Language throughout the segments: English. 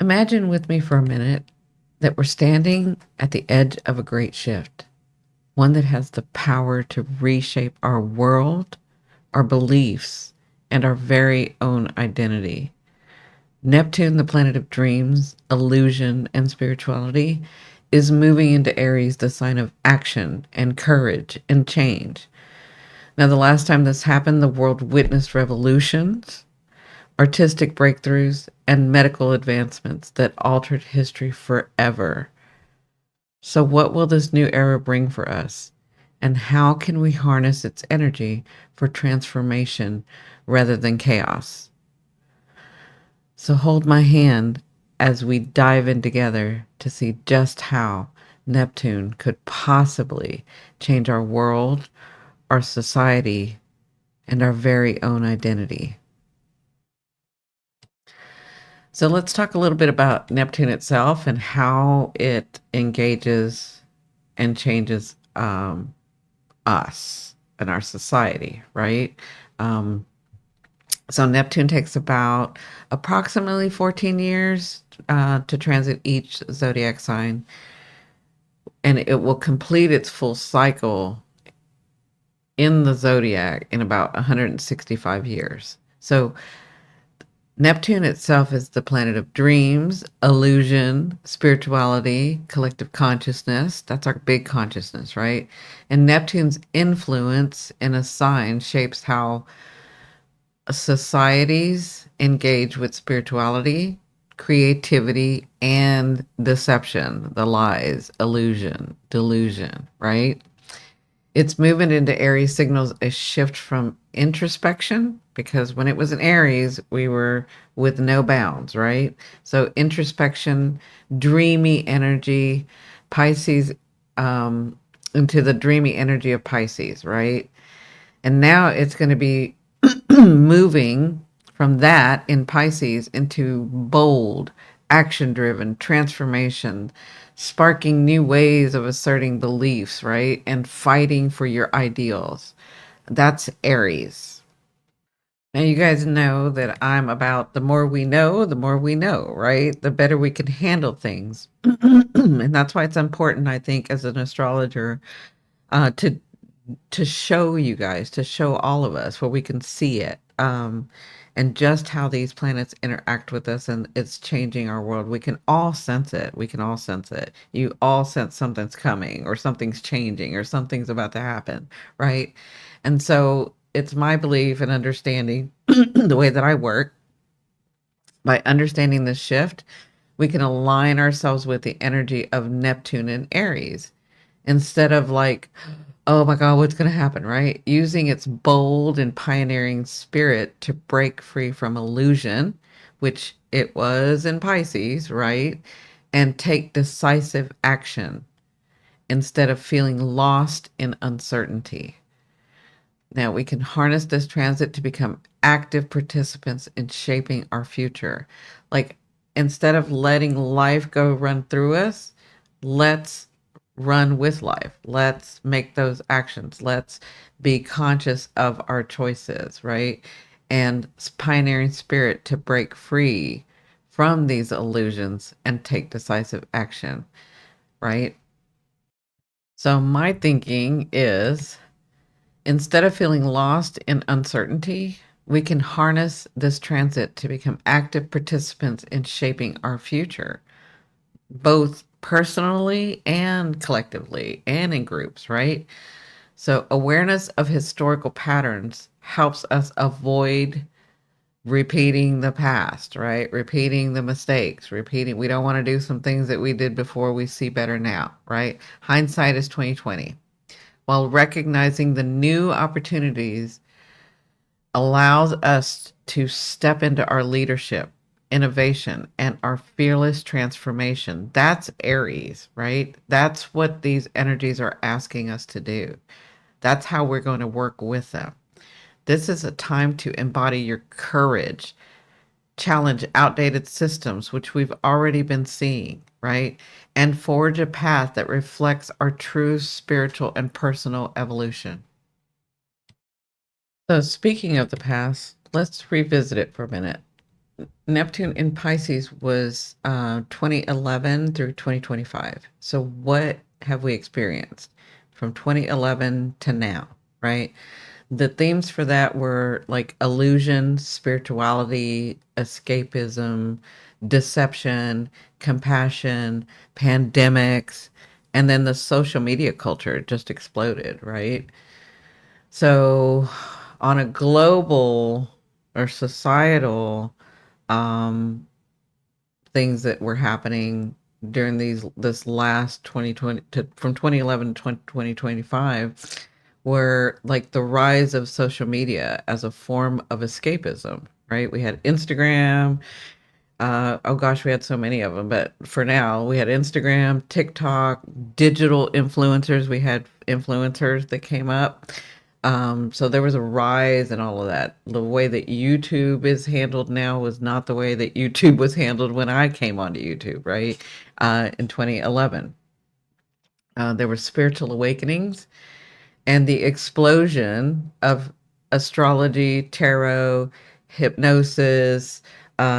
Imagine with me for a minute that we're standing at the edge of a great shift, one that has the power to reshape our world, our beliefs, and our very own identity. Neptune, the planet of dreams, illusion, and spirituality, is moving into Aries, the sign of action and courage and change. Now, the last time this happened, the world witnessed revolutions, artistic breakthroughs, and medical advancements that altered history forever. So, what will this new era bring for us? And how can we harness its energy for transformation rather than chaos? So, hold my hand as we dive in together to see just how Neptune could possibly change our world, our society, and our very own identity. So let's talk a little bit about Neptune itself and how it engages and changes us and our society, right? Um, so Neptune takes about approximately 14 years to transit each zodiac sign, and it will complete its full cycle in the zodiac in about 165 years. So Neptune itself is the planet of dreams, illusion, spirituality, collective consciousness. That's our big consciousness, right? And Neptune's influence in a sign shapes how societies engage with spirituality, creativity, and deception, the lies, illusion, delusion, right? Its movement into Aries signals a shift from introspection, because when it was in Aries, we were with no bounds, right? So introspection, dreamy energy, Pisces, into the dreamy energy of Pisces, right? And now it's going to be moving from that in Pisces into bold, action driven transformation, sparking new ways of asserting beliefs, right? And fighting for your ideals. That's Aries. Now, you guys know that I'm about the more the more we know, right? The better we can handle things. And that's why it's important, I think, as an astrologer, uh, to to show you guys, to show all of us where we can see it, and just how these planets interact with us, and it's changing our world. We can all sense it. We can all sense it. You all sense something's coming, or something's changing, or something's about to happen, right? And so it's my belief and understanding the way that I work. By understanding this shift, we can align ourselves with the energy of Neptune and Aries instead of like, oh my God, what's going to happen, right? Using its bold and pioneering spirit to break free from illusion, which it was in Pisces, right? And take decisive action instead of feeling lost in uncertainty. Now we can harness this transit to become active participants in shaping our future. Like, instead of letting life go run through us, let's run with life. Let's make those actions. Let's be conscious of our choices, right? And pioneering spirit to break free from these illusions and take decisive action, right? So my thinking is, instead of feeling lost in uncertainty, we can harness this transit to become active participants in shaping our future, both personally and collectively and in groups, right? So, awareness of historical patterns helps us avoid repeating the past, right? Repeating the mistakes, repeating. We don't want to do some things that we did before. We see better now, right? Hindsight is 2020. While recognizing the new opportunities allows us to step into our leadership, innovation, and our fearless transformation. That's Aries, right? That's what these energies are asking us to do. That's how we're going to work with them. This is a time to embody your courage, challenge outdated systems, which we've already been seeing, right? And forge a path that reflects our true spiritual and personal evolution. So, speaking of the past, let's revisit it for a minute. Neptune in Pisces was 2011 through 2025. So what have we experienced from 2011 to now, right? The themes for that were like illusion, spirituality, escapism, deception, compassion, pandemics, and then the social media culture just exploded, right? So, on a global or societal um, things that were happening during this last 2020 to from 2011 to 2025 were like the rise of social media as a form of escapism, right? We had Instagram. Oh gosh, we had so many of them, but for now, we had Instagram, TikTok, digital influencers. We had influencers that came up. So there was a rise in all of that. The way that YouTube is handled now was not the way that YouTube was handled when I came onto YouTube, right? In 2011. There were spiritual awakenings and the explosion of astrology, tarot, hypnosis,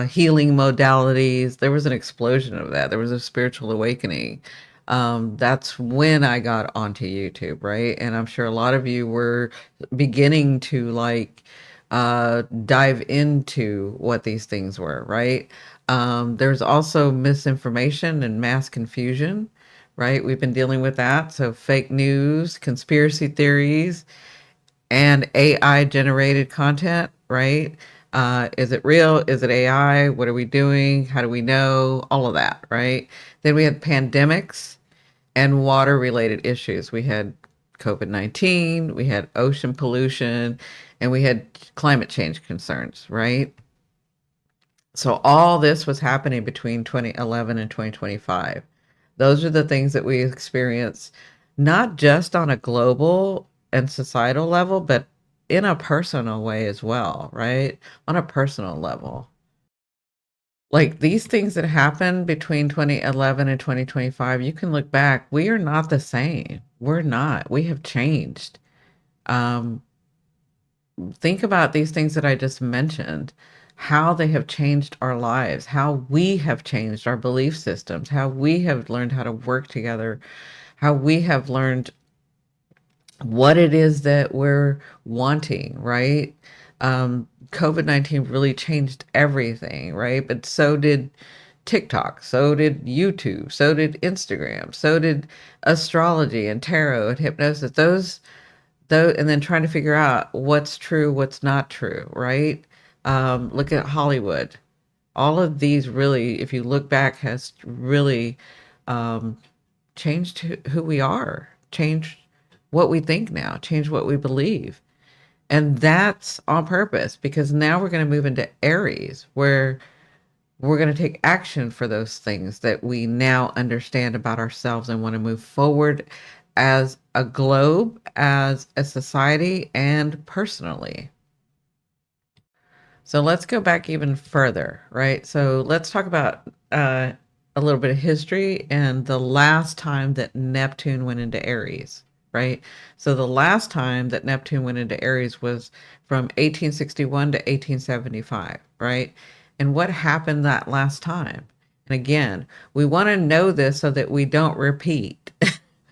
healing modalities. There was an explosion of that. There was a spiritual awakening. That's when I got onto YouTube, right? And I'm sure a lot of you were beginning to like dive into what these things were, right? There's also misinformation and mass confusion, right? We've been dealing with that. So, fake news, conspiracy theories, and AI generated content, right? Is it real? Is it AI? What are we doing? How do we know? All of that, right? Then we had pandemics and water related issues. We had COVID-19, we had ocean pollution, and we had climate change concerns, right? So all this was happening between 2011 and 2025. Those are the things that we experience, not just on a global and societal level, but in a personal way as well, right? On a personal level. Like these things that happened between 2011 and 2025, you can look back, we are not the same. We're not. We have changed. Um, think about these things that I just mentioned, how they have changed our lives, how we have changed our belief systems, how we have learned how to work together, how we have learned what it is that we're wanting, right? COVID-19 really changed everything, right? But so did TikTok, so did YouTube, so did Instagram, so did astrology and tarot and hypnosis. Though, and then trying to figure out what's true, what's not true, right? Look at Hollywood. All of these really, if you look back, has really um, changed who we are, changed what we think now, changed what we believe. And that's on purpose because now we're going to move into Aries, where we're going to take action for those things that we now understand about ourselves and want to move forward as a globe, as a society, and personally. So let's go back even further, right? So let's talk about a little bit of history and the last time that Neptune went into Aries, right? So the last time that Neptune went into Aries was from 1861 to 1875, right? And what happened that last time? And again, we want to know this so that we don't repeat,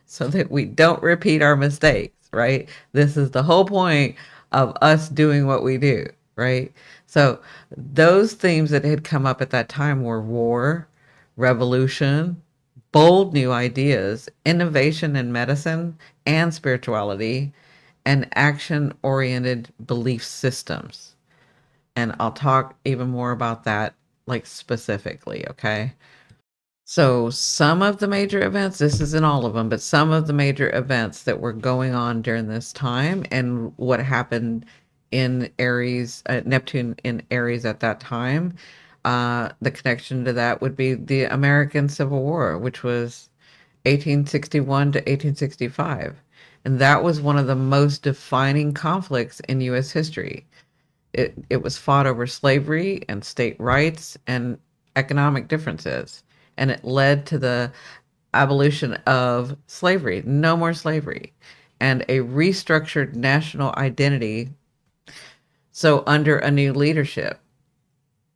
so that we don't repeat our mistakes, right? This is the whole point of us doing what we do, right? So those themes that had come up at that time were war, revolution, bold new ideas, innovation in medicine and spirituality, and action oriented belief systems. And I'll talk even more about that, like specifically, okay? So, some of the major events, this isn't all of them, but some of the major events that were going on during this time and what happened in Aries, Neptune in Aries at that time, the connection to that would be the American Civil War, which was 1861 to 1865. And that was one of the most defining conflicts in U.S. history. It was fought over slavery and state rights and economic differences. And it led to the abolition of slavery, no more slavery, and a restructured national identity. So, under a new leadership,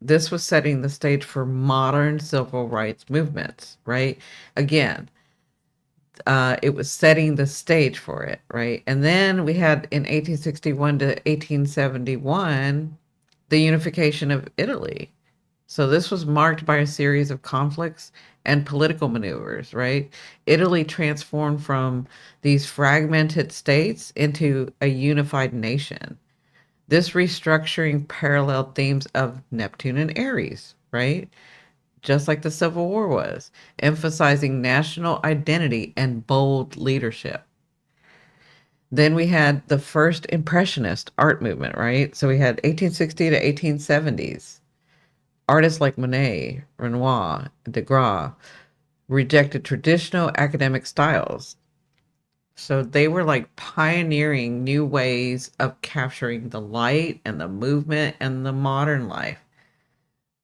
This was setting the stage for modern civil rights movements, right? Again, it was setting the stage for it, right? And then we had in 1861 to 1871 the unification of Italy. So this was marked by a series of conflicts and political maneuvers, right? Italy transformed from these fragmented states into a unified nation. This restructuring paralleled themes of Neptune and Aries, right? Just like the Civil War was, emphasizing national identity and bold leadership. Then we had the first Impressionist art movement, right? So we had 1860 to 1870s. Artists like Monet, Renoir, Degas rejected traditional academic styles. So they were like pioneering new ways of capturing the light and the movement and the modern life.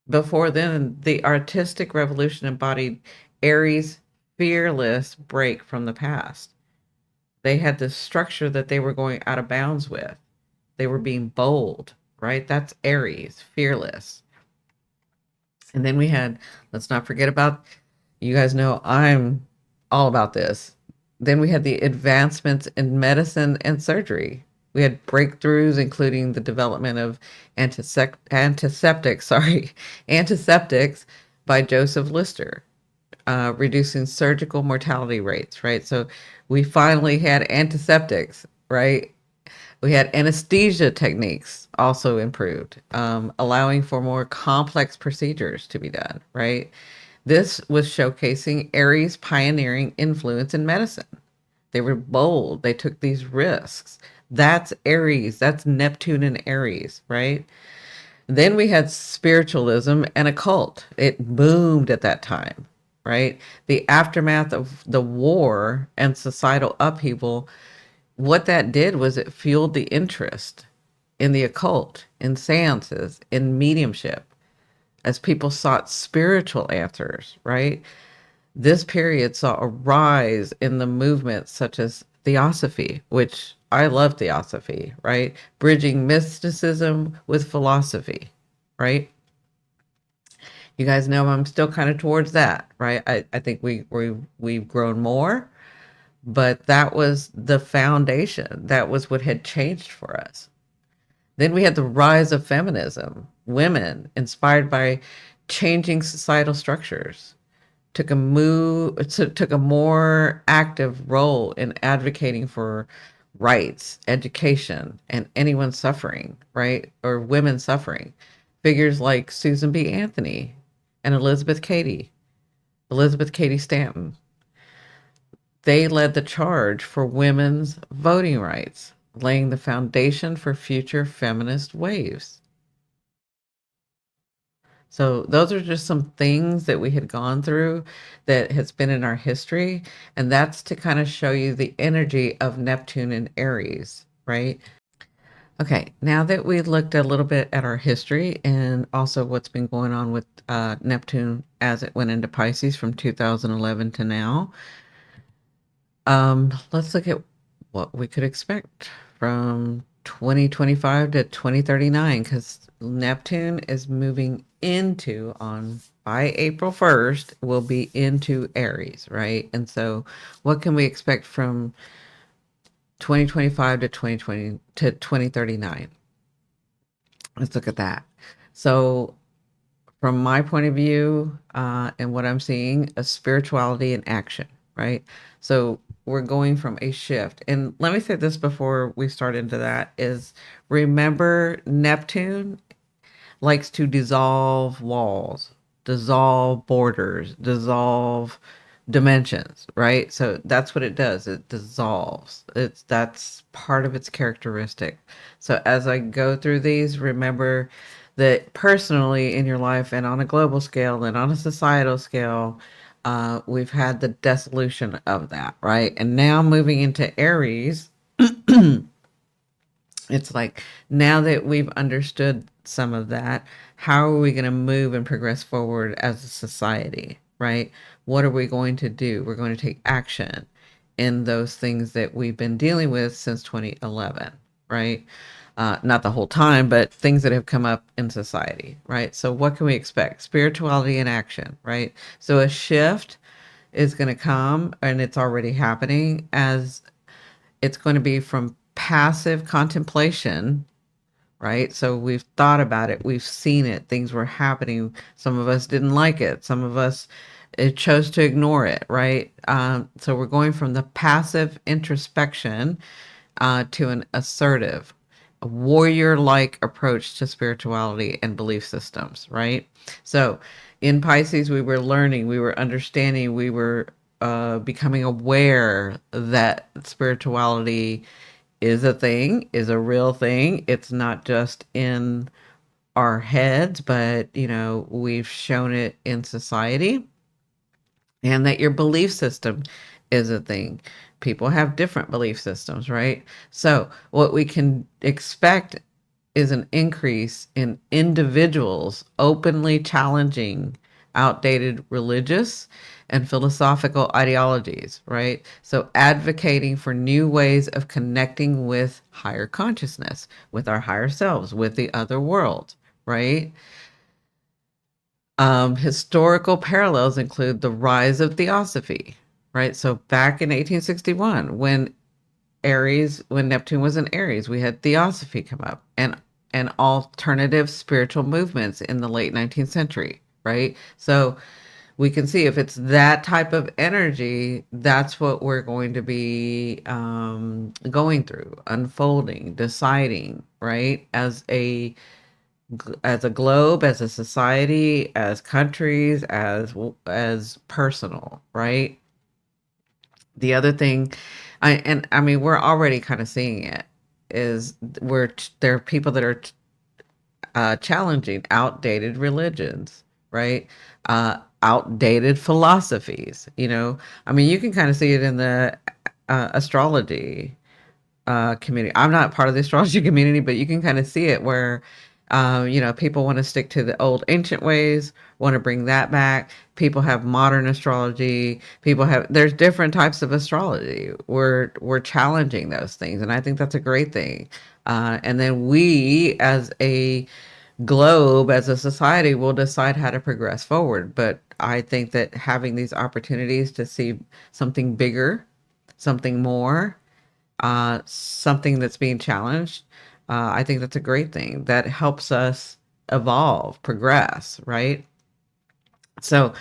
Before then, the artistic revolution embodied Aries' fearless break from the past. They had this structure that they were going out of bounds with. They were being bold, right? That's Aries, fearless. And then we had, let's not forget about, you guys know I'm all about this. Then we had the advancements in medicine and surgery. We had breakthroughs, including the development of antiseptics by Joseph Lister, reducing surgical mortality rates, right? So we finally had antiseptics, right? We had anesthesia techniques also improved, allowing for more complex procedures to be done, right? This was showcasing Aries' pioneering influence in medicine. They were bold, they took these risks. That's Aries, that's Neptune and Aries, right? Then we had spiritualism and occult. It boomed at that time, right? The aftermath of the war and societal upheaval, what that did was it fueled the interest in the occult, in seances, in mediumship, as people sought spiritual answers, right? This period saw a rise in the movements such as theosophy, which I love theosophy, right? Bridging mysticism with philosophy, right? You guys know I'm still kind of towards that, right? I think we've grown more, but that was the foundation. That was what had changed for us. Then we had the rise of feminism. Women inspired by changing societal structures took a more active role in advocating for rights, education, and anyone suffering, right? Or women suffering. Figures like Susan B. Anthony and Elizabeth Cady Stanton. They led the charge for women's voting rights, laying the foundation for future feminist waves. So those are just some things that we had gone through that has been in our history. And that's to kind of show you the energy of Neptune and Aries, right? Okay, now that we looked a little bit at our history and also what's been going on with Neptune as it went into Pisces from 2011 to now, let's look at what we could expect from 2025 to 2039 because Neptune is moving into on by April 1st will be into Aries, right? And so what can we expect from 2025 to 2020 to 2039? Let's look at that. So from my point of view, and what I'm seeing, a spirituality in action, right? So we're going from a shift. And let me say this before we start into that is remember Neptune likes to dissolve walls, dissolve borders, dissolve dimensions, right? So that's what it does. It dissolves. That's part of its characteristic. So as I go through these, remember that personally in your life and on a global scale and on a societal scale, we've had the dissolution of that, right? And now moving into Aries, it's like now that we've understood some of that, how are we going to move and progress forward as a society, right? What are we going to do? We're going to take action in those things that we've been dealing with since 2011, right? not the whole time, but things that have come up in society, right? So what can we expect? Spirituality in action, right? So a shift is going to come, and it's already happening, as it's going to be from passive contemplation, right? So we've thought about it, we've seen it, things were happening. Some of us didn't like it, some of us chose to ignore it, right? So we're going from the passive introspection to an assertive, a warrior-like approach to spirituality and belief systems, right? So in Pisces, we were learning, we were understanding, we were becoming aware that spirituality is a thing, is a real thing. It's not just in our heads, but we've shown it in society, and that your belief system is a thing. People have different belief systems, right? So what we can expect is an increase in individuals openly challenging outdated religious and philosophical ideologies, right? So advocating for new ways of connecting with higher consciousness, with our higher selves, with the other world, right? Historical parallels include the rise of theosophy, right? So back in 1861, when Neptune was in Aries, we had theosophy come up, and alternative spiritual movements in the late 19th century, right? So we can see if it's that type of energy, that's what we're going to be going through, unfolding, deciding, right? As a globe, as a society, as countries, as personal, right? The other thing, I mean, we're already kind of seeing it, is there are people that are challenging outdated religions, right? Outdated philosophies. I mean, you can kind of see it in the astrology community. I'm not part of the astrology community, but you can kind of see it where, people want to stick to the old ancient ways, want to bring that back. People have modern astrology. There's different types of astrology. We're challenging those things, and I think that's a great thing. And then we, as a globe, as a society, will decide how to progress forward. But I think that having these opportunities to see something bigger, something more, something that's being challenged, I think that's a great thing. That helps us evolve, progress, right? So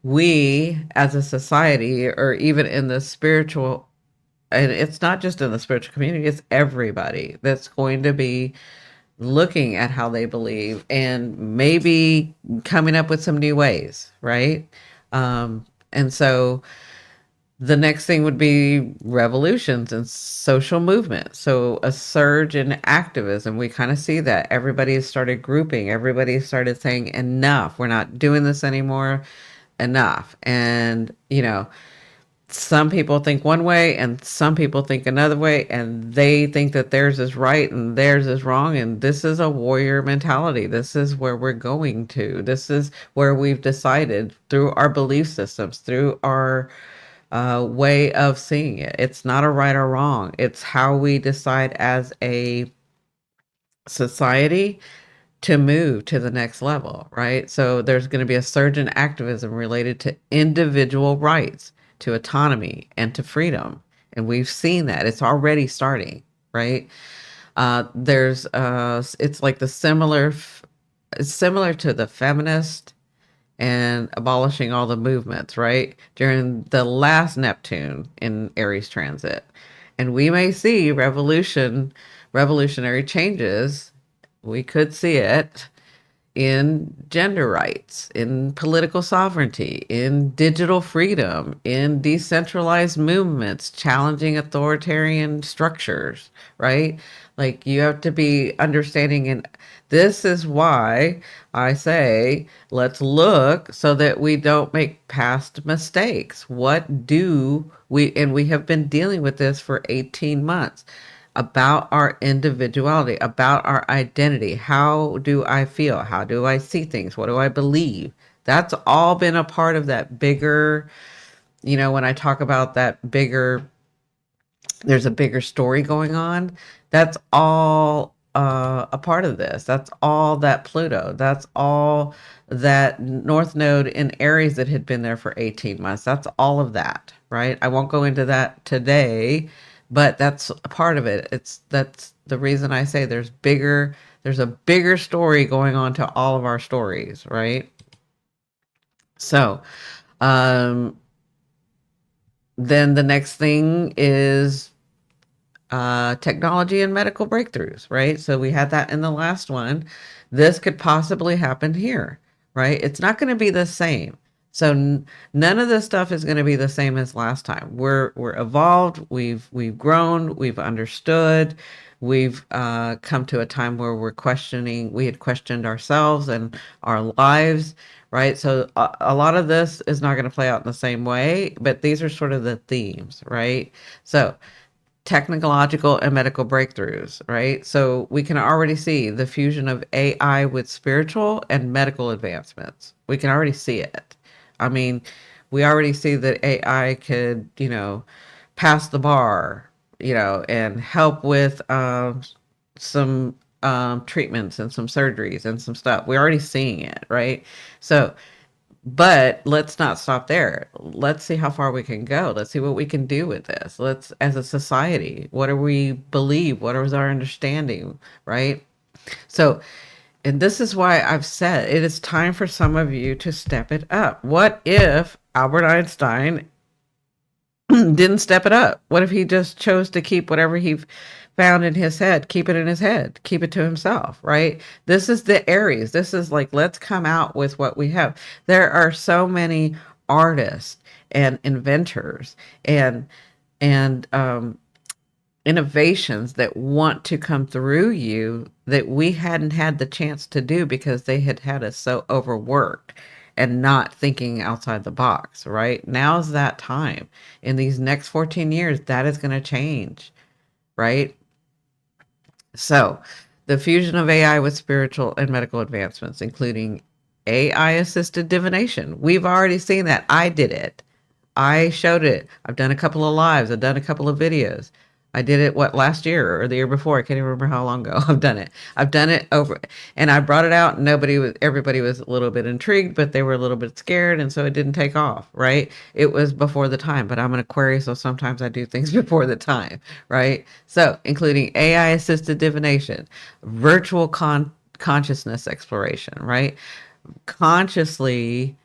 we, as a society, or even in the spiritual, and it's not just in the spiritual community, it's everybody that's going to be looking at how they believe and maybe coming up with some new ways, right? And so the next thing would be revolutions and social movements. So a surge in activism. We kind of see that everybody has started grouping. Everybody started saying, enough. We're not doing this anymore. Enough. And, some people think one way and some people think another way, and they think that theirs is right and theirs is wrong. And this is a warrior mentality. This is where we're going to. This is where we've decided through our belief systems, through our way of seeing it. It's not a right or wrong. It's how we decide as a society to move to the next level, right? So there's going to be a surge in activism related to individual rights, to autonomy, and to freedom. And we've seen that. It's already starting, right? It's like it's similar to the feminist and abolishing all the movements, right? During the last Neptune in Aries transit. And we may see revolutionary changes. We could see it in gender rights, in political sovereignty, in digital freedom, in decentralized movements, challenging authoritarian structures, right? Like you have to be understanding, and this is why I say let's look so that we don't make past mistakes. And we have been dealing with this for 18 months, about our individuality, about our identity. How do I feel? How do I see things? What do I believe? That's all been a part of that bigger, when I talk about there's a bigger story going on. That's all a part of this. That's all that Pluto. That's all that North Node in Aries that had been there for 18 months. That's all of that, right? I won't go into that today, but that's a part of it. That's the reason I say there's a bigger story going on to all of our stories, right? So, um, then the next thing is technology and medical breakthroughs, right? So we had that in the last one. This could possibly happen here, right? It's not going to be the same. So none of this stuff is going to be the same as last time. We're evolved. We've grown. We've understood. We've come to a time where we're questioning. We had questioned ourselves and our lives, right? So a lot of this is not going to play out in the same way, but these are sort of the themes, right? So technological and medical breakthroughs, right? So we can already see the fusion of AI with spiritual and medical advancements. We can already see it. I mean, we already see that AI could, pass the bar, and help with some treatments and some surgeries and some stuff. We're already seeing it, right? So but let's not stop there. Let's see how far we can go. Let's see what we can do with this. Let's, as a society, what do we believe? What is our understanding, right? So, and this is why I've said it is time for some of you to step it up. What if Albert Einstein didn't step it up? What if he just chose to keep whatever he found in his head, keep it in his head, keep it to himself, right? This is the Aries. This is like, let's come out with what we have. There are so many artists and inventors and innovations that want to come through you that we hadn't had the chance to do because they had us so overworked and not thinking outside the box, right? Now's that time. In these next 14 years, that is going to change, right? So, the fusion of AI with spiritual and medical advancements, including AI assisted divination. We've already seen that. I did it. I showed it. I've done a couple of lives. I've done a couple of videos. I did it last year or the year before. I can't even remember how long ago I've done it. I've done it over and I brought it out and everybody was a little bit intrigued, but they were a little bit scared and so it didn't take off, right? It was before the time, but I'm an Aquarius, so sometimes I do things before the time, right? So, including AI assisted divination, virtual consciousness exploration, right? Consciously,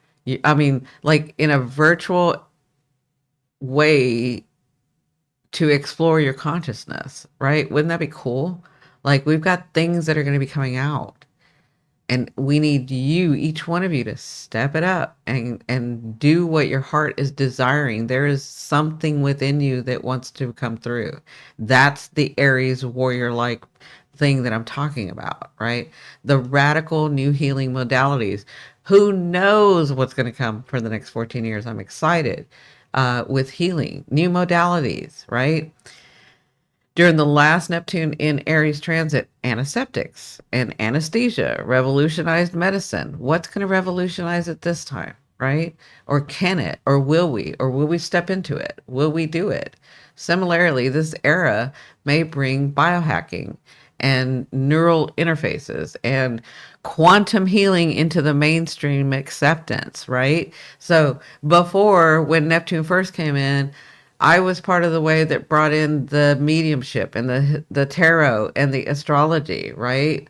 I mean, like in a virtual way to explore your consciousness, right? Wouldn't that be cool? Like we've got things that are going to be coming out and we need you, each one of you, to step it up and do what your heart is desiring. There is something within you that wants to come through. That's the Aries warrior like thing that I'm talking about, right? The radical new healing modalities. Who knows what's going to come for the next 14 years? I'm excited with healing, new modalities, right? During the last Neptune in Aries transit, antiseptics and anesthesia revolutionized medicine. What's going to revolutionize it this time, right? Or can it? Or will we? Or will we step into it? Will we do it? Similarly, this era may bring biohacking and neural interfaces and quantum healing into the mainstream acceptance, right? So before, when Neptune first came in, I was part of the way that brought in the mediumship and the tarot and the astrology, right?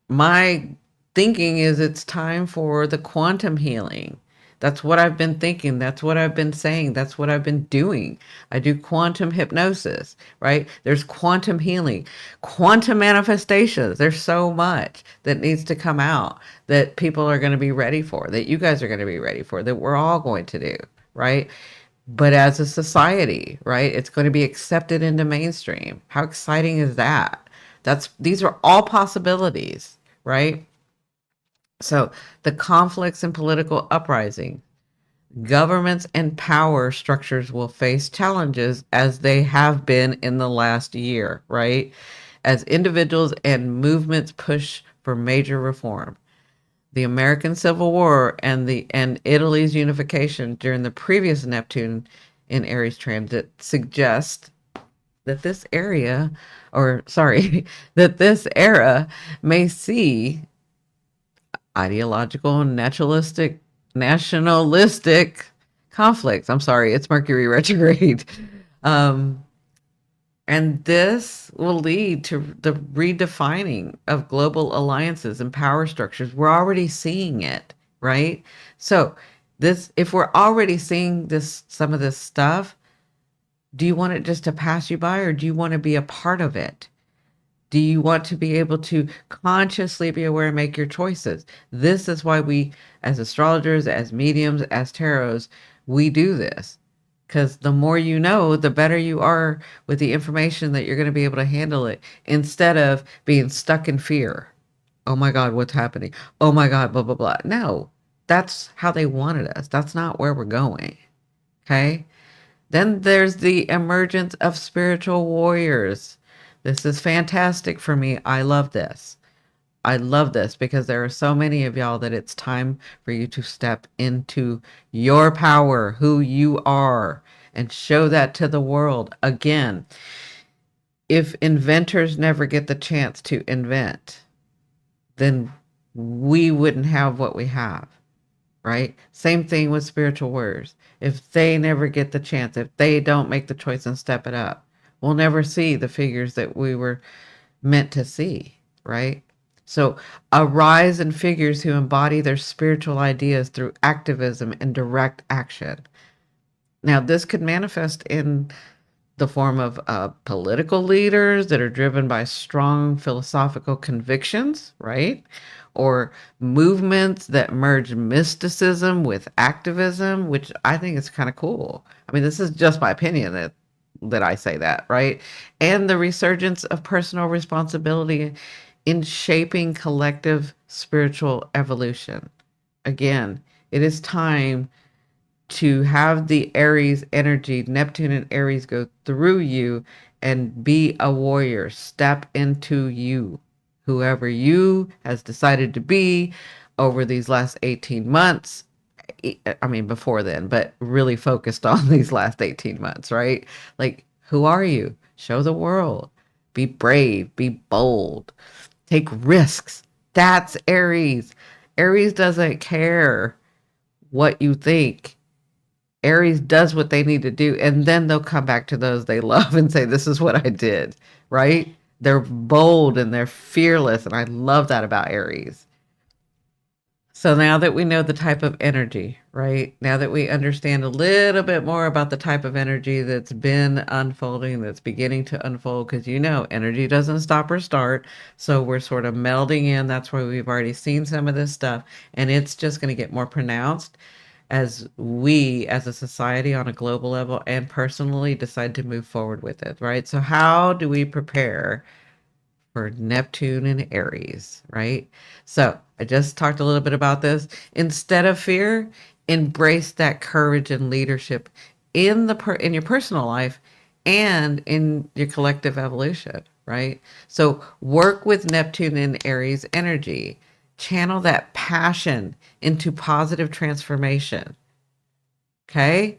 My thinking is it's time for the quantum healing. That's what I've been thinking. That's what I've been saying. That's what I've been doing. I do quantum hypnosis, right? There's quantum healing, quantum manifestations. There's so much that needs to come out that people are going to be ready for, that you guys are going to be ready for, that we're all going to do, right? But as a society, right, it's going to be accepted into mainstream. How exciting is that? These are all possibilities, right? So the conflicts and political uprising, governments and power structures will face challenges as they have been in the last year, right? As individuals and movements push for major reform. The American Civil War and Italy's unification during the previous Neptune in Aries transit suggest that this area, or sorry, that this era may see ideological, nationalistic conflicts. I'm sorry, it's Mercury retrograde. Um, and this will lead to the redefining of global alliances and power structures. We're already seeing it, right? So this, if we're already seeing this, some of this stuff, do you want it just to pass you by, or do you want to be a part of it? Do you want to be able to consciously be aware and make your choices? This is why we, as astrologers, as mediums, as tarots, we do this. Because the more you know, the better you are with the information that you're going to be able to handle it, instead of being stuck in fear. Oh my God, what's happening? Oh my God, blah, blah, blah. No, that's how they wanted us. That's not where we're going. Okay. Then there's the emergence of spiritual warriors. This is fantastic for me. I love this. I love this because there are so many of y'all that it's time for you to step into your power, who you are, and show that to the world. Again, if inventors never get the chance to invent, then we wouldn't have what we have, right? Same thing with spiritual warriors. If they never get the chance, if they don't make the choice and step it up, we'll never see the figures that we were meant to see, right? So arise in figures who embody their spiritual ideas through activism and direct action. Now, this could manifest in the form of political leaders that are driven by strong philosophical convictions, right? Or movements that merge mysticism with activism, which I think is kind of cool. I mean, this is just my opinion that I say that, right? And the resurgence of personal responsibility in shaping collective spiritual evolution. Again, it is time to have the Aries energy, Neptune and Aries, go through you and be a warrior. Step into you, whoever you has decided to be over these last 18 months. I mean, before then, but really focused on these last 18 months, right? Like, who are you? Show the world. Be brave, be bold, take risks. That's Aries. Aries doesn't care what you think. Aries does what they need to do, and then they'll come back to those they love and say, this is what I did, right? They're bold and they're fearless, and I love that about Aries. So now that we know the type of energy, right? Now that we understand a little bit more about the type of energy that's been unfolding, that's beginning to unfold, because energy doesn't stop or start. So we're sort of melding in. That's why we've already seen some of this stuff, and it's just going to get more pronounced as we, as a society on a global level and personally, decide to move forward with it, right? So how do we prepare for Neptune and Aries, right? So I just talked a little bit about this. Instead of fear, embrace that courage and leadership in in your personal life and in your collective evolution, right? So work with Neptune and Aries energy. Channel that passion into positive transformation. Okay?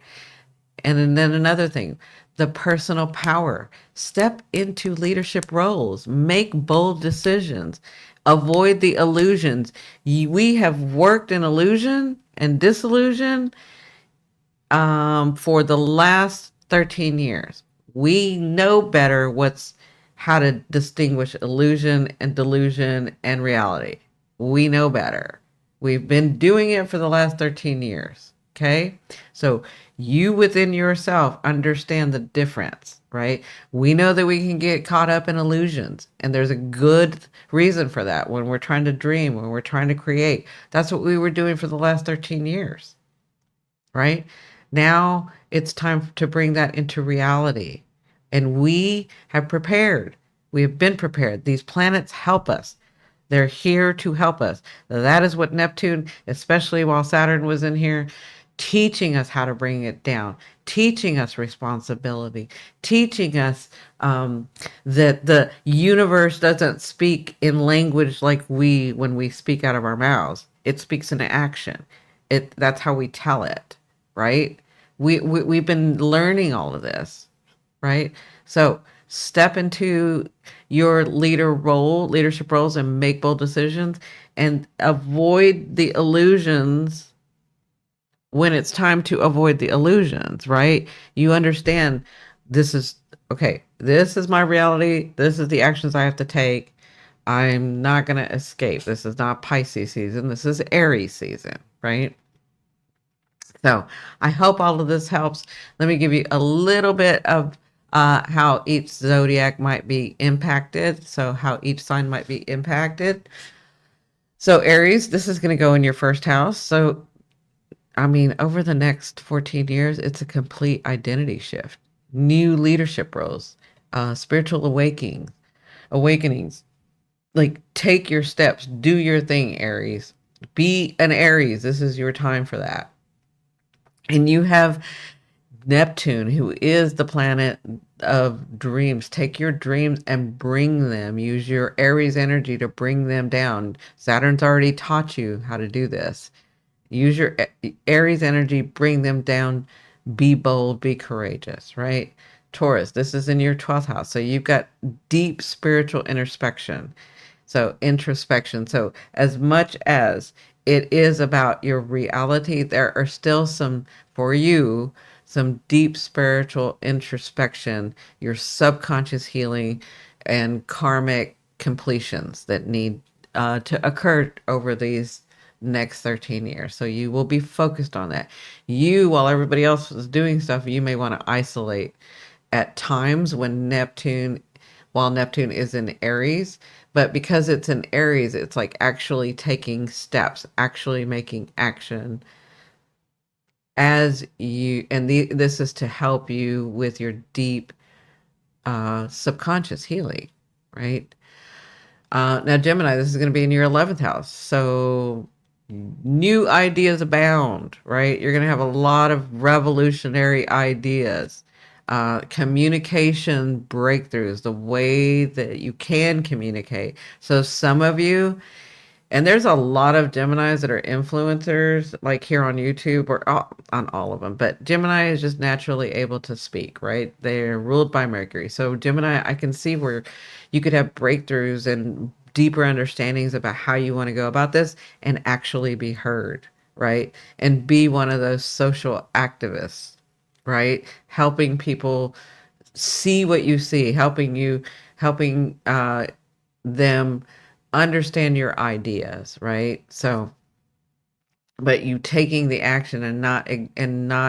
And then another thing, the personal power. Step into leadership roles, make bold decisions, avoid the illusions. We have worked in illusion and disillusion for the last 13 years. We know better how to distinguish illusion and delusion and reality. We know better. We've been doing it for the last 13 years. Okay. So you within yourself understand the difference, right? We know that we can get caught up in illusions, and there's a good reason for that when we're trying to dream, when we're trying to create. That's what we were doing for the last 13 years, right? Now it's time to bring that into reality. And we have prepared. We have been prepared. These planets help us. They're here to help us. That is what Neptune, especially while Saturn was in here, teaching us how to bring it down, teaching us responsibility, teaching us that the universe doesn't speak in language like when we speak out of our mouths. It speaks in action. That's how we tell it, right? We've been learning all of this, right? So step into your leadership roles, and make bold decisions, and avoid the illusions when it's time to avoid the illusions, right? You understand this is okay, this is my reality, this is the actions I have to take. I'm not going to escape. This is not Pisces season, this is Aries season, right? So I hope all of this helps. Let me give you a little bit of how each zodiac might be impacted. So, how each sign might be impacted. So, Aries, this is going to go in your first house. So, I mean, over the next 14 years, it's a complete identity shift, new leadership roles, spiritual awakenings. Like, take your steps, do your thing, Aries. Be an Aries. This is your time for that. And you have Neptune, who is the planet of dreams. Take your dreams and bring them. Use your Aries energy to bring them down. Saturn's already taught you how to do this. Use your Aries energy, bring them down. Be bold, be courageous, right? Taurus, this is in your 12th house. So you've got deep spiritual introspection. So, introspection. So, as much as it is about your reality, there are still some, for you, some deep spiritual introspection, your subconscious healing, and karmic completions that need to occur over these next 13 years. So, you will be focused on that. While everybody else is doing stuff, you may want to isolate at times while Neptune is in Aries, but because it's in Aries, it's like actually taking steps, actually making action this is to help you with your deep subconscious healing, right? Now, Gemini, this is going to be in your 11th house. So new ideas abound, right? You're going to have a lot of revolutionary ideas, communication breakthroughs, the way that you can communicate. So some of you, and there's a lot of Geminis that are influencers, like here on YouTube or on all of them. But Gemini is just naturally able to speak, right? They're ruled by Mercury. So Gemini, I can see where you could have breakthroughs and deeper understandings about how you want to go about this and actually be heard, right? And be one of those social activists, right? Helping people see what you see, helping them understand your ideas, right? So, but you taking the action and not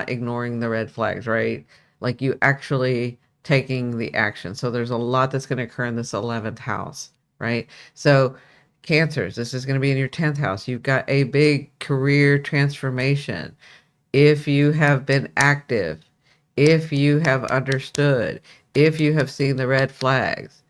ignoring the red flags, right? Like you actually taking the action. So there's a lot that's going to occur in this 11th house, right? So Cancers, this is going to be in your 10th house. You've got a big career transformation. If you have been active, if you have understood, if you have seen the red flags,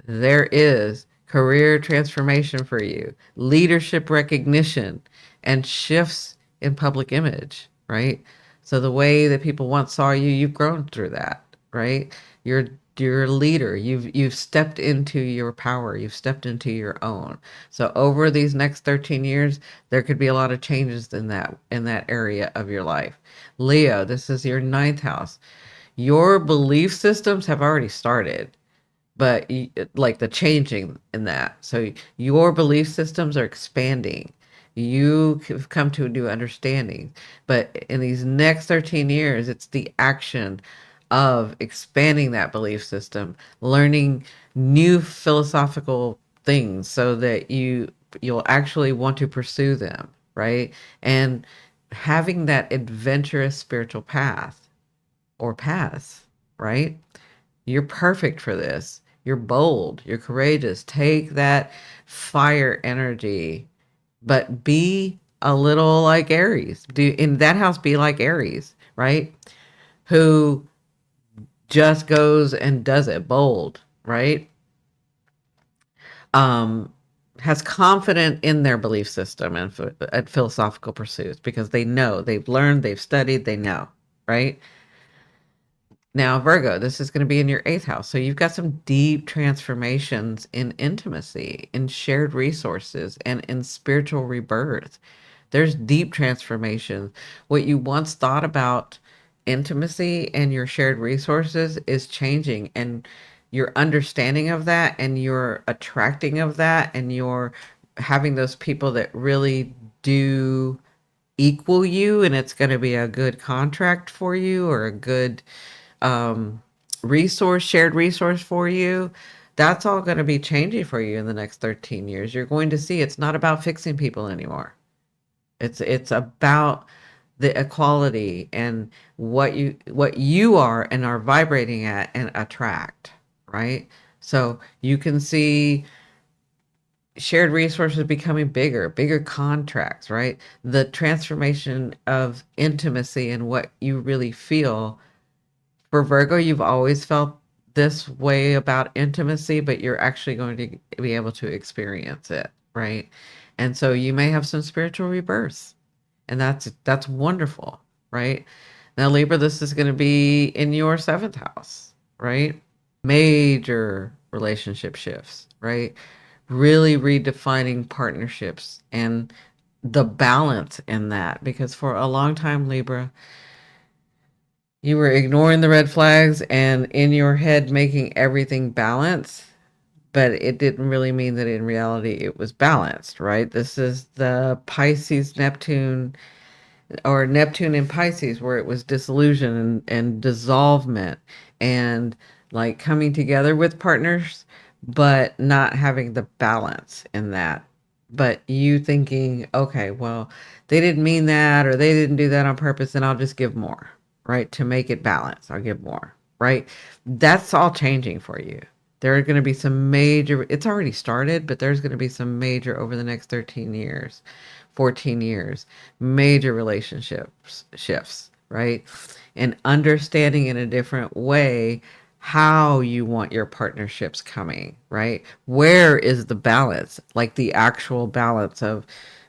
there is career transformation for you, leadership recognition, and shifts in public image, right? So the way that people once saw you, you've grown through that, right? You're a leader. You've stepped into your power. You've stepped into your own. So over these next 13 years, there could be a lot of changes in that area of your life. Leo, this is your 9th house. Your belief systems have already started, but like the changing in that. So your belief systems are expanding. You have come to a new understanding. But in these next 13 years, it's the action of expanding that belief system, learning new philosophical things so that you'll actually want to pursue them, right? And having that adventurous spiritual path or paths, right? You're perfect for this. You're bold. You're courageous. Take that fire energy, but be a little like Aries. Do in that house, be like Aries, right? Who just goes and does it, bold, right? Um, has confidence in their belief system and philosophical pursuits because they know, they've learned, they've studied, they know, right? Now, Virgo, this is going to be in your 8th house. So you've got some deep transformations in intimacy, in shared resources, and in spiritual rebirth. There's deep transformation. What you once thought about intimacy and your shared resources is changing. And your understanding of that and your attracting of that and your having those people that really do equal you, and it's going to be a good contract for you or a good um, shared resource for you. That's all going to be changing for you in the next 13 years. You're going to see it's not about fixing people anymore. It's about the equality and what you are and are vibrating at and attract, right? So you can see shared resources becoming bigger contracts, right? The transformation of intimacy and what you really feel. For Virgo, you've always felt this way about intimacy, but you're actually going to be able to experience it, right? And so you may have some spiritual rebirths, and that's wonderful, right? Now, Libra, this is going to be in your seventh house, right? Major relationship shifts, right? Really redefining partnerships and the balance in that, because for a long time, Libra, you were ignoring the red flags and in your head making everything balance, but it didn't really mean that in reality it was balanced, right? This is the Pisces Neptune, or Neptune in Pisces, where it was disillusion and dissolvement and like coming together with partners, but not having the balance in that. But you thinking, okay, well, they didn't mean that, or they didn't do that on purpose, and I'll just give more, right? To make it balance, I'll give more, right? That's all changing for you. There are going to be some major, it's already started, but there's going to be some major over the next 13 years, 14 years, major relationships shifts, right? And understanding in a different way how you want your partnerships coming, right? Where is the balance? Like the actual balance of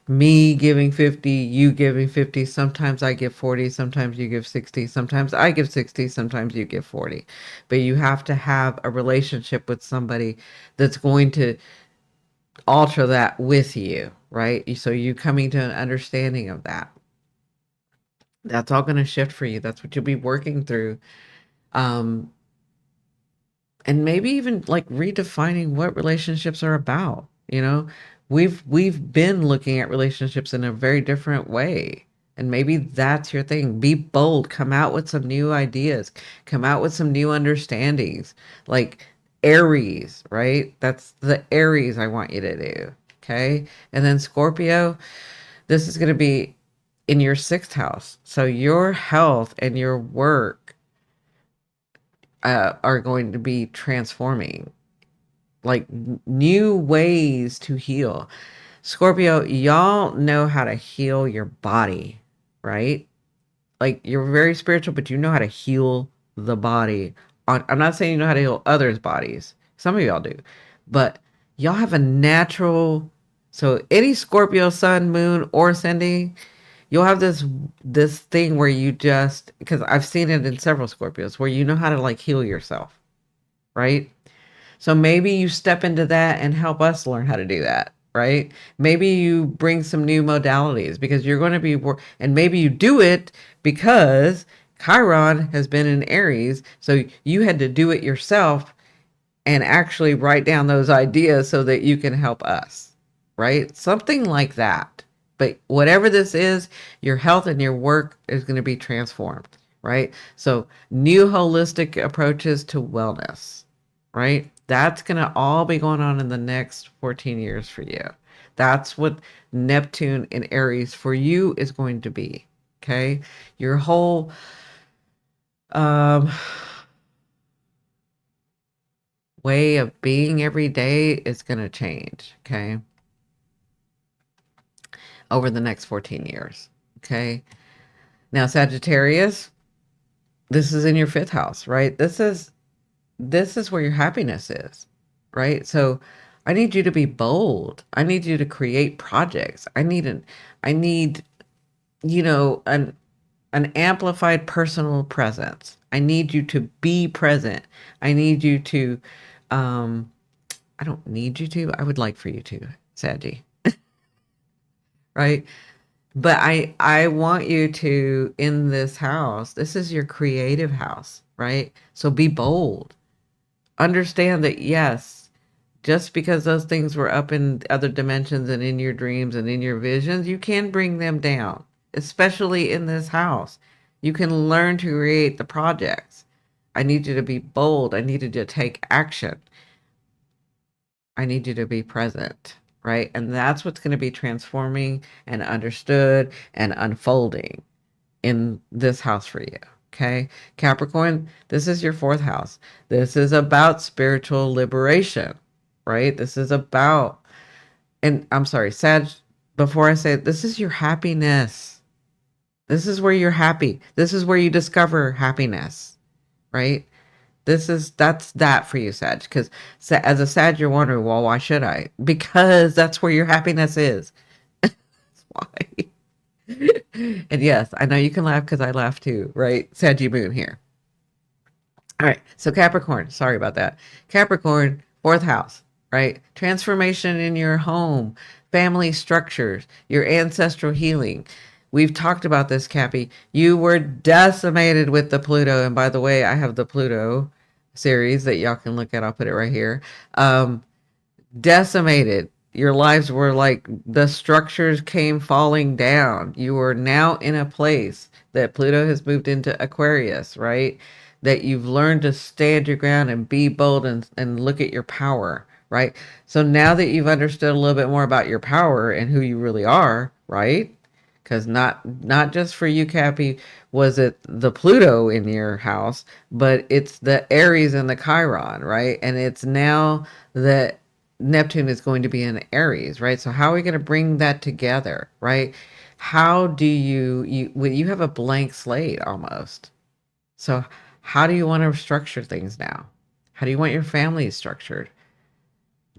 me giving 50, you giving 50. Sometimes I give 40, sometimes you give 60, sometimes I give 60, sometimes you give 40. But you have to have a relationship with somebody that's going to alter that with you, right? So you coming to an understanding of that. That's all going to shift for you. That's what you'll be working through. Um, and maybe even like redefining what relationships are about. We've been looking at relationships in a very different way, and maybe that's your thing. Be bold, come out with some new ideas, come out with some new understandings, like Aries, right? That's the Aries I want you to do. Okay. And then Scorpio, this is going to be in your sixth house, so your health and your work are going to be transforming, like new ways to heal. Scorpio, y'all know how to heal your body, right? Like you're very spiritual, but you know how to heal the body. I'm not saying you know how to heal others' bodies. Some of y'all do, but y'all have a natural. So any Scorpio sun, moon, or ascending, you'll have this thing where you just, because I've seen it in several Scorpios, where you know how to like heal yourself, right? So maybe you step into that and help us learn how to do that, right? Maybe you bring some new modalities because you're going to be, and maybe you do it because Chiron has been in Aries. So you had to do it yourself and actually write down those ideas so that you can help us, right? Something like that. But whatever this is, your health and your work is going to be transformed, right? So new holistic approaches to wellness, right? That's going to all be going on in the next 14 years for you. That's what Neptune in Aries for you is going to be. Okay. Your whole um, way of being every day is going to change. Okay. Over the next 14 years. Okay. Now, Sagittarius, this is in your fifth house, right? This is where your happiness is, right? So I need you to be bold. I need you to create projects. I need, an amplified personal presence. I need you to be present. I need you to, I don't need you to, I would like for you to, Saggy, right? But I want you to, in this house, this is your creative house, right? So be bold. understand that, yes, just because those things were up in other dimensions and in your dreams and in your visions, you can bring them down, especially in this house. You can learn to create the projects. I need you to be bold. I need you to take action. I need you to be present, right? And that's what's going to be transforming and understood and unfolding in this house for you. Okay. Capricorn, this is your fourth house. This is about spiritual liberation, right? This is about, and I'm sorry, Sag, before I say it, this is your happiness. This is where you're happy. This is where you discover happiness, right? That's that for you, Sag. Because as a Sag, you're wondering, well, why should I? Because that's where your happiness is. That's why. And yes, I know you can laugh because I laugh too, right? Saggy moon here. All right. So Capricorn, sorry about that. Capricorn, fourth house, right? Transformation in your home, family structures, your ancestral healing. We've talked about this, Cappy. You were decimated with the Pluto. And by the way, I have the Pluto series that y'all can look at. I'll put it right here. Decimated. Your lives were like the structures came falling down. You are now in a place that Pluto has moved into Aquarius, right? That you've learned to stand your ground and be bold and look at your power, right? So now that you've understood a little bit more about your power and who you really are, right? Because not just for you, Cappy, was it the Pluto in your house, but it's the Aries and the Chiron, right? And it's now that Neptune is going to be in Aries, right? So how are we going to bring that together, right? How do you have a blank slate almost. So how do you want to structure things now? How do you want your family structured?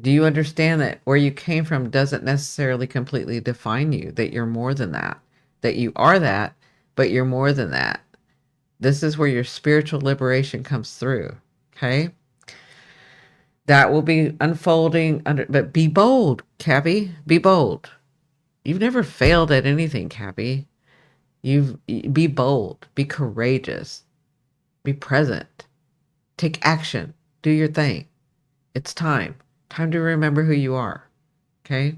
Do you understand that where you came from doesn't necessarily completely define you, that you're more than that you are that, but you're more than that? This is where your spiritual liberation comes through, okay? That will be unfolding but be bold, Cappy. Be bold. You've never failed at anything, Cappy. Be bold, be courageous, be present, take action, do your thing. It's time. Time to remember who you are. Okay?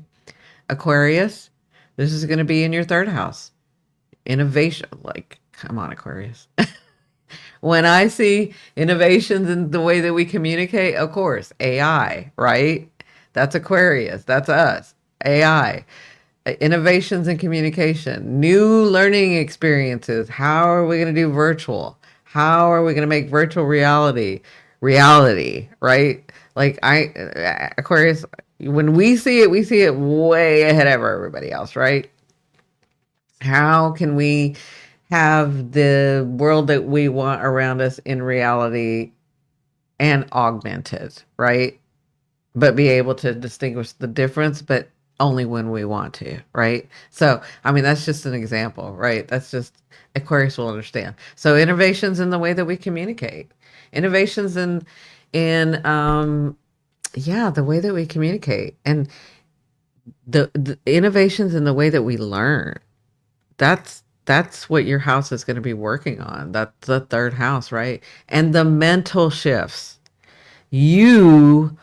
Aquarius, this is going to be in your third house. Innovation. Like, come on, Aquarius. When I see innovations in the way that we communicate, of course, AI, right? That's Aquarius. That's us. AI. Innovations in communication, new learning experiences. How are we going to do virtual? How are we going to make virtual reality, right? Like Aquarius, when we see it way ahead of everybody else, right? How can we have the world that we want around us in reality and augmented, right? But be able to distinguish the difference, but only when we want to, right? So, I mean, that's just an example, right? That's just Aquarius will understand. So, innovations in the way that we communicate, innovations in yeah, the way that we communicate, and the innovations in the way that we learn. That's what your house is going to be working on. That's the third house, right? And the mental shifts. You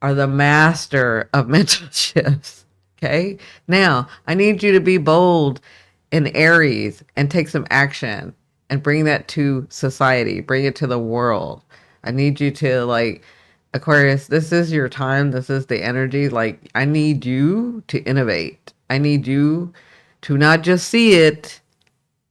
are the master of mental shifts. Okay. Now, I need you to be bold in Aries and take some action and bring that to society, bring it to the world. I need you to, like, Aquarius, this is your time. This is the energy. Like, I need you to innovate. I need you to not just see it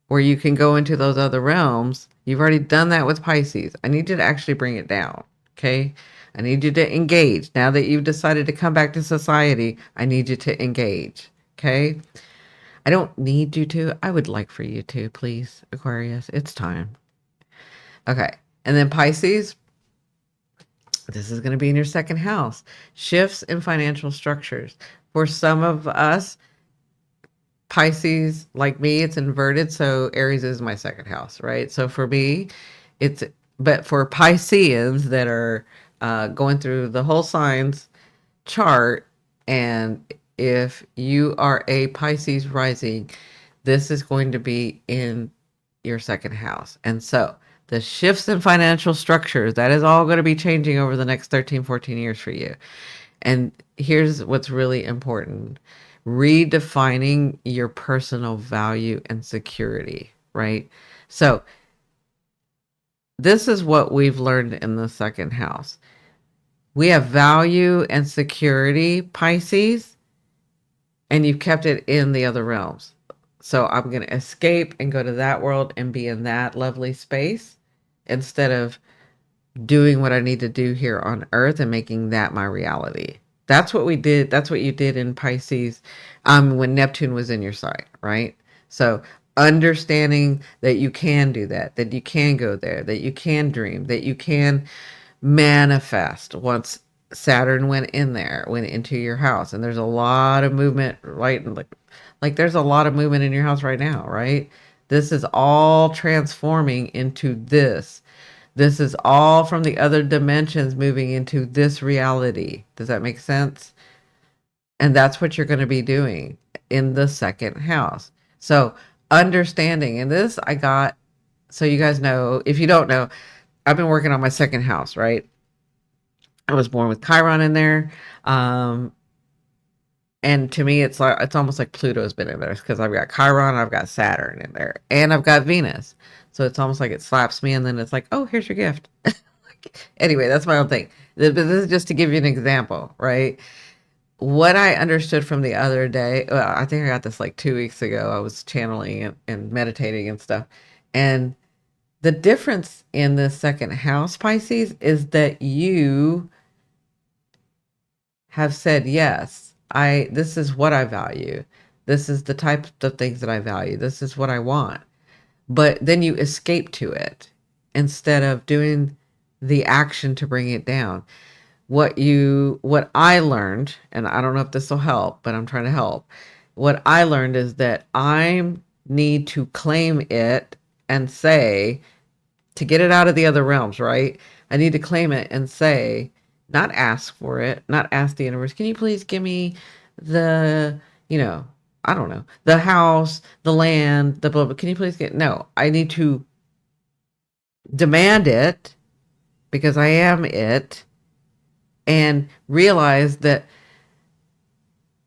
where you can go into those other realms. You've already done that with Pisces. I need you to actually bring it down. Okay. I need you to engage. Now that you've decided to come back to society, I need you to engage. Okay. I don't need you to. I would like for you to, please, Aquarius. It's time. Okay. And then Pisces, this is going to be in your second house. Shifts in financial structures. For some of us, Pisces, like me, it's inverted. So Aries is my second house, right? So for me, but for Pisceans that are going through the whole signs chart, and if you are a Pisces rising, this is going to be in your second house. And so the shifts in financial structures, that is all going to be changing over the next 13, 14 years for you. And here's what's really important: redefining your personal value and security, right? So, this is what we've learned in the second house. We have value and security, Pisces, and you've kept it in the other realms. So I'm going to escape and go to that world and be in that lovely space instead of doing what I need to do here on earth and making that my reality. That's what we did. That's what you did in Pisces when Neptune was in your sign, right? So understanding that you can do that you can go there, that you can dream, that you can manifest once Saturn went into your house. And there's a lot of movement, right? Like there's a lot of movement in your house right now, right? This is all transforming into this. This is all from the other dimensions moving into this reality. Does that make sense? And that's what you're going to be doing in the second house. So understanding, and this I got, so you guys know, if you don't know, I've been working on my second house, right? I was born with Chiron in there. And to me, it's almost like Pluto's been in there because I've got Chiron, I've got Saturn in there, and I've got Venus. So it's almost like it slaps me, and then it's like, oh, here's your gift. Anyway, that's my own thing. This is just to give you an example, right? What I understood from the other day, I think I got this like 2 weeks ago. I was channeling and meditating and stuff. And the difference in the second house, Pisces, is that you have said, yes, this is what I value. This is the type of things that I value. This is what I want. But then you escape to it instead of doing the action to bring it down. What I learned, and I don't know if this will help, but I'm trying to help. What I learned is that I need to claim it and say, to get it out of the other realms, right? I need to claim it and say, not ask for it, not ask the universe, can you please give me the, I don't know, the house, the land, the blah, blah, can you please no, I need to demand it because I am it, and realize that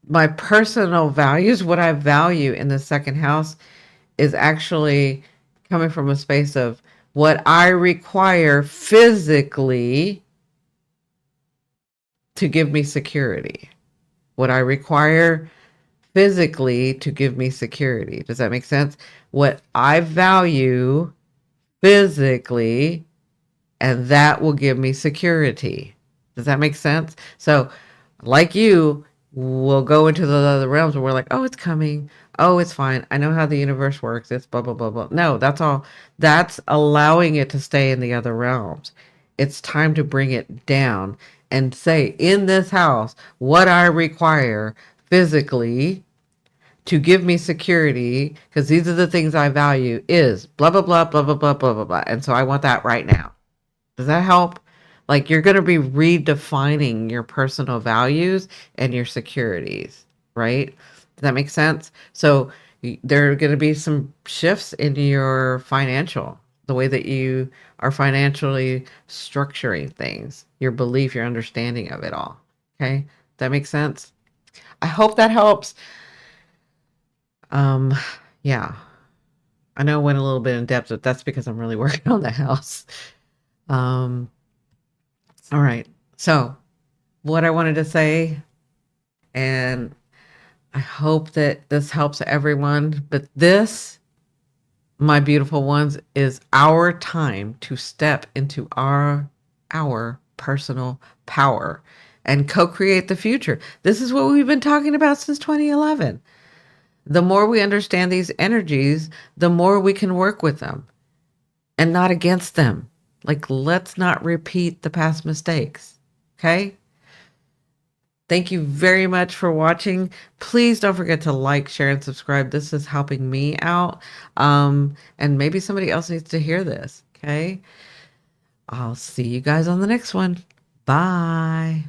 my personal values, what I value in the second house, is actually coming from a space of what I require physically to give me security. What I require physically to give me security. Does that make sense? What I value physically, and that will give me security. Does that make sense? So, like you, we'll go into the other realms where we're like, oh, it's coming. Oh, it's fine. I know how the universe works. It's blah, blah, blah, blah. No, that's all. That's allowing it to stay in the other realms. It's time to bring it down and say, in this house, what I require physically to give me security, because these are the things I value, is blah, blah, blah, blah, blah, blah, blah, blah, blah. And so I want that right now. Does that help? Like, you're going to be redefining your personal values and your securities, right? Does that make sense? So there are going to be some shifts in your financial, the way that you are financially structuring things, your belief, your understanding of it all. Okay? That makes sense? I hope that helps. Yeah. I know I went a little bit in depth, but that's because I'm really working on the house. All right. So what I wanted to say, and I hope that this helps everyone, but this, my beautiful ones, is our time to step into our personal power and co-create the future. This is what we've been talking about since 2011. The more we understand these energies, the more we can work with them and not against them. Like, let's not repeat the past mistakes. Okay? Thank you very much for watching. Please don't forget to like, share, and subscribe. This is helping me out. And maybe somebody else needs to hear this. Okay? I'll see you guys on the next one. Bye.